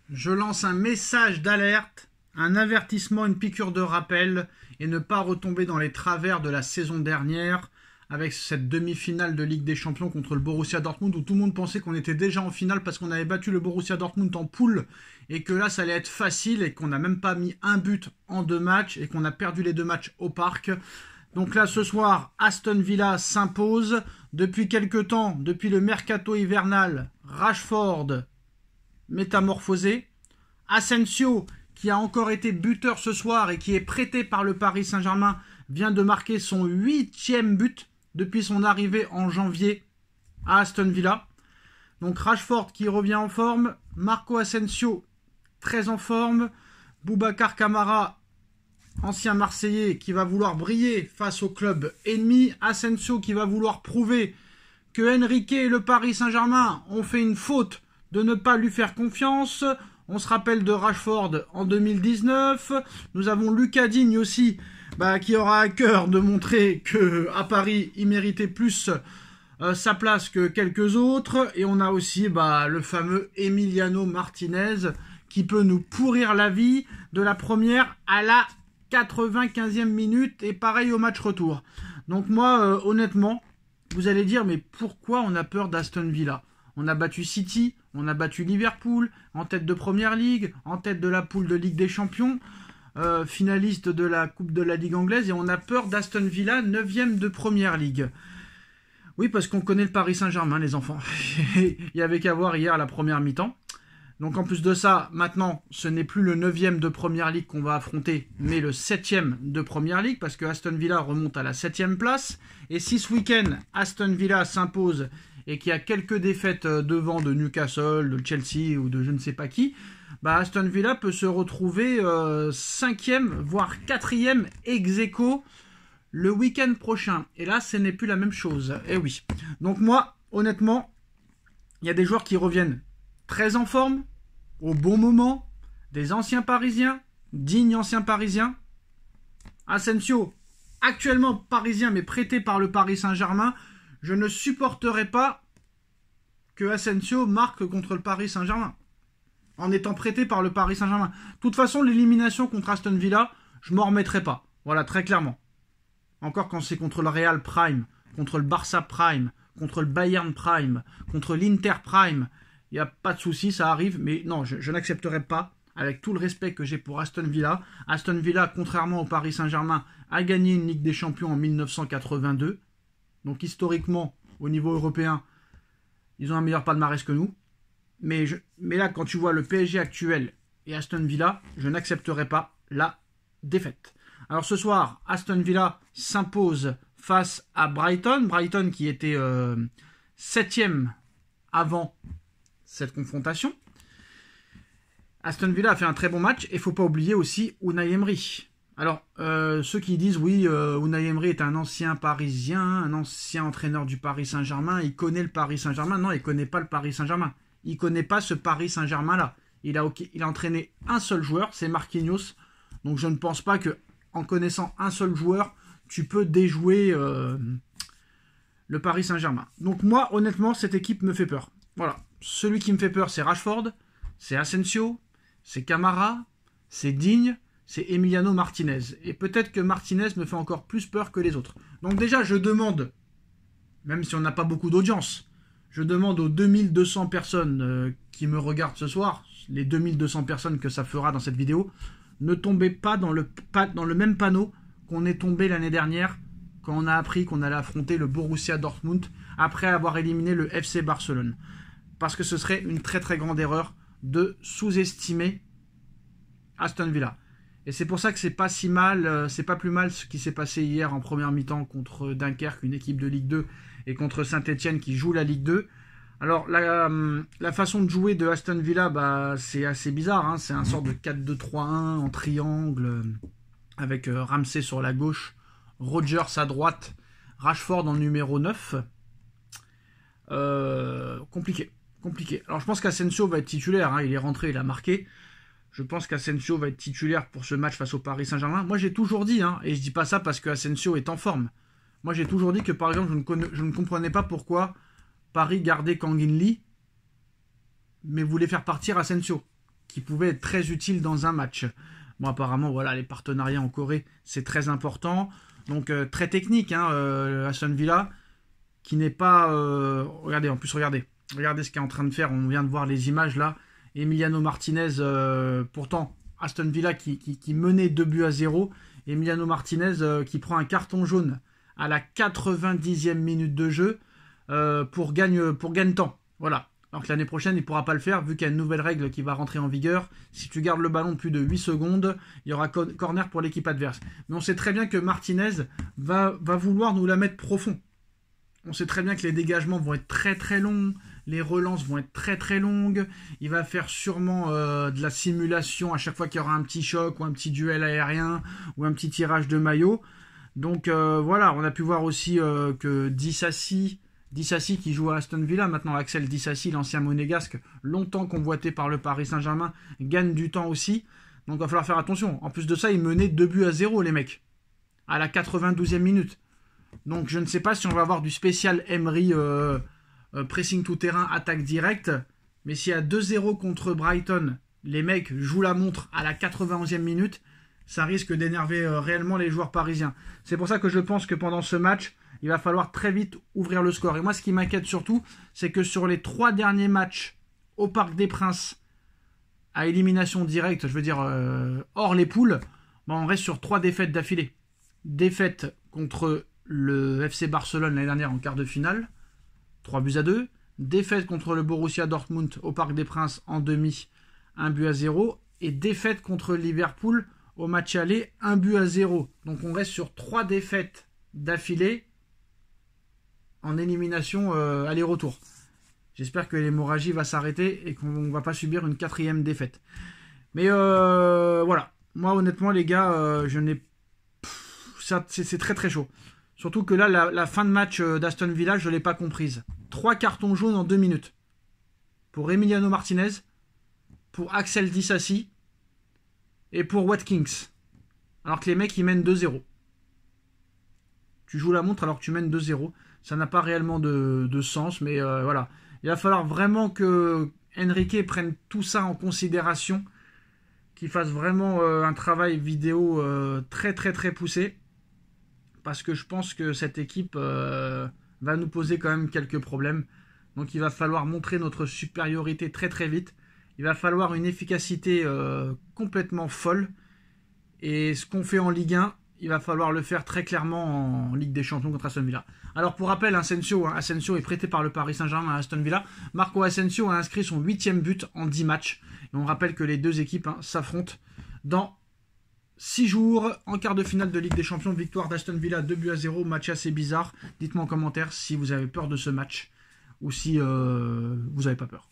Je lance un message d'alerte, un avertissement, une piqûre de rappel et ne pas retomber dans les travers de la saison dernière avec cette demi-finale de Ligue des Champions contre le Borussia Dortmund où tout le monde pensait qu'on était déjà en finale parce qu'on avait battu le Borussia Dortmund en poule et que là ça allait être facile et qu'on n'a même pas mis un but en 2 matchs et qu'on a perdu les 2 matchs au parc. Donc là ce soir, Aston Villa s'impose. Depuis quelques temps, depuis le mercato hivernal, Rashford métamorphosé. Asensio, qui a encore été buteur ce soir et qui est prêté par le Paris Saint-Germain, vient de marquer son 8e but depuis son arrivée en janvier à Aston Villa. Donc Rashford qui revient en forme, Marco Asensio très en forme, Boubacar Kamara, ancien Marseillais, qui va vouloir briller face au club ennemi, Asensio qui va vouloir prouver que Enrique et le Paris Saint-Germain ont fait une faute de ne pas lui faire confiance. On se rappelle de Rashford en 2019. Nous avons Lucas Digne aussi, qui aura à cœur de montrer qu'à Paris, il méritait plus sa place que quelques autres. Et on a aussi le fameux Emiliano Martinez qui peut nous pourrir la vie de la première à la 95e minute et pareil au match retour. Donc moi, honnêtement, vous allez dire, mais pourquoi on a peur d'Aston Villa ? On a battu City, on a battu Liverpool, en tête de Première Ligue, en tête de la poule de Ligue des Champions, finaliste de la Coupe de la Ligue anglaise, et on a peur d'Aston Villa, 9e de Première Ligue. Oui, parce qu'on connaît le Paris Saint-Germain, les enfants. Il y avait qu'à voir hier à la première mi-temps. Donc en plus de ça, maintenant, ce n'est plus le 9e de Première Ligue qu'on va affronter, mais le 7e de Première Ligue, parce que Aston Villa remonte à la 7e place. Et si ce week-end, Aston Villa s'impose et qu'il y a quelques défaites devant de Newcastle, de Chelsea ou de je ne sais pas qui, Aston Villa peut se retrouver 5e, voire 4e ex-aequo le week-end prochain. Et là, ce n'est plus la même chose. Et oui. Donc moi, honnêtement, il y a des joueurs qui reviennent très en forme, au bon moment, des anciens Parisiens, dignes anciens Parisiens. Asensio, actuellement parisien mais prêté par le Paris Saint-Germain. Je ne supporterai pas que Asensio marque contre le Paris Saint-Germain en étant prêté par le Paris Saint-Germain. De toute façon, l'élimination contre Aston Villa, je m'en remettrai pas. Voilà, très clairement. Encore quand c'est contre le Real Prime, contre le Barça Prime, contre le Bayern Prime, contre l'Inter Prime, il n'y a pas de souci, ça arrive. Mais non, je n'accepterai pas, avec tout le respect que j'ai pour Aston Villa. Aston Villa, contrairement au Paris Saint-Germain, a gagné une Ligue des Champions en 1982. Donc historiquement, au niveau européen, ils ont un meilleur palmarès que nous. Mais là, quand tu vois le PSG actuel et Aston Villa, je n'accepterai pas la défaite. Alors ce soir, Aston Villa s'impose face à Brighton. Brighton qui était 7e avant cette confrontation. Aston Villa a fait un très bon match. Et il ne faut pas oublier aussi Unai Emery. Alors, ceux qui disent, oui, Unai Emery est un ancien Parisien, un ancien entraîneur du Paris Saint-Germain, il connaît le Paris Saint-Germain. Non, il ne connaît pas le Paris Saint-Germain. Il ne connaît pas ce Paris Saint-Germain-là. Il a entraîné un seul joueur, c'est Marquinhos. Donc je ne pense pas qu'en connaissant un seul joueur, tu peux déjouer le Paris Saint-Germain. Donc moi, honnêtement, cette équipe me fait peur. Voilà. Celui qui me fait peur, c'est Rashford, c'est Asensio, c'est Kamara, c'est Digne, c'est Emiliano Martinez. Et peut-être que Martinez me fait encore plus peur que les autres. Donc déjà, je demande, même si on n'a pas beaucoup d'audience, je demande aux 2200 personnes qui me regardent ce soir, les 2200 personnes que ça fera dans cette vidéo, ne tombez pas dans le même panneau qu'on est tombé l'année dernière quand on a appris qu'on allait affronter le Borussia Dortmund après avoir éliminé le FC Barcelone. Parce que ce serait une très très grande erreur de sous-estimer Aston Villa. Et c'est pour ça que c'est pas si mal, c'est pas plus mal ce qui s'est passé hier en première mi-temps contre Dunkerque, une équipe de Ligue 2, et contre Saint-Etienne qui joue la Ligue 2. Alors la façon de jouer de Aston Villa, c'est assez bizarre, hein. C'est un sort de 4-2-3-1 en triangle, avec Ramsey sur la gauche, Rodgers à droite, Rashford en numéro 9. Compliqué. Alors je pense qu'Asensio va être titulaire, hein. Il est rentré, il a marqué. Je pense qu'Asensio va être titulaire pour ce match face au Paris Saint-Germain. Moi j'ai toujours dit, hein, et je dis pas ça parce que Asensio est en forme. Moi j'ai toujours dit que par exemple je ne comprenais pas pourquoi Paris gardait Kang In Lee, mais voulait faire partir Asensio, qui pouvait être très utile dans un match. Bon, apparemment, voilà, les partenariats en Corée, c'est très important. Donc, très technique, hein, Aston Villa, qui n'est pas... regardez, en plus, regardez ce qu'il est en train de faire. On vient de voir les images, là. Emiliano Martinez, pourtant, Aston Villa qui menait 2-0. Emiliano Martinez qui prend un carton jaune à la 90e minute de jeu pour gagne temps. Voilà. Alors que l'année prochaine, il ne pourra pas le faire, vu qu'il y a une nouvelle règle qui va rentrer en vigueur. Si tu gardes le ballon plus de 8 secondes, il y aura corner pour l'équipe adverse. Mais on sait très bien que Martinez va vouloir nous la mettre profond. On sait très bien que les dégagements vont être très très longs, les relances vont être très très longues. Il va faire sûrement de la simulation à chaque fois qu'il y aura un petit choc ou un petit duel aérien ou un petit tirage de maillot. Donc voilà, on a pu voir aussi que Disasi qui joue à Aston Villa, maintenant Axel Disasi, l'ancien monégasque, longtemps convoité par le Paris Saint-Germain, gagne du temps aussi. Donc il va falloir faire attention. En plus de ça, ils menaient 2-0 les mecs, à la 92e minute. Donc je ne sais pas si on va avoir du spécial Emery pressing tout terrain, attaque directe. Mais s'il y a 2-0 contre Brighton, les mecs jouent la montre à la 91e minute, ça risque d'énerver réellement les joueurs parisiens. C'est pour ça que je pense que pendant ce match, il va falloir très vite ouvrir le score. Et moi, ce qui m'inquiète surtout, c'est que sur les 3 derniers matchs au Parc des Princes, à élimination directe, je veux dire hors les poules, on reste sur 3 défaites d'affilée. Défaite contre le FC Barcelone l'année dernière en quart de finale, 3-2. Défaite contre le Borussia Dortmund au Parc des Princes en demi, 1-0. Et défaite contre Liverpool au match aller, 1-0. Donc on reste sur 3 défaites d'affilée en élimination aller-retour. J'espère que l'hémorragie va s'arrêter et qu'on ne va pas subir une 4e défaite. Mais voilà. Moi honnêtement les gars, c'est très très chaud. Surtout que là, la fin de match d'Aston Villa, je ne l'ai pas comprise. 3 cartons jaunes en 2 minutes. Pour Emiliano Martinez, pour Axel Disasi et pour Watkins. Alors que les mecs, ils mènent 2-0. Tu joues la montre alors que tu mènes 2-0. Ça n'a pas réellement de sens, mais voilà. Il va falloir vraiment que Enrique prenne tout ça en considération, qu'il fasse vraiment un travail vidéo très très très poussé. Parce que je pense que cette équipe va nous poser quand même quelques problèmes. Donc il va falloir montrer notre supériorité très très vite. Il va falloir une efficacité complètement folle. Et ce qu'on fait en Ligue 1, il va falloir le faire très clairement en Ligue des Champions contre Aston Villa. Alors pour rappel, Asensio est prêté par le Paris Saint-Germain à Aston Villa. Marco Asensio a inscrit son 8e but en 10 matchs. Et on rappelle que les deux équipes s'affrontent dans 6 jours en quart de finale de Ligue des Champions. Victoire d'Aston Villa 2-0, match assez bizarre. Dites-moi en commentaire si vous avez peur de ce match ou si vous n'avez pas peur.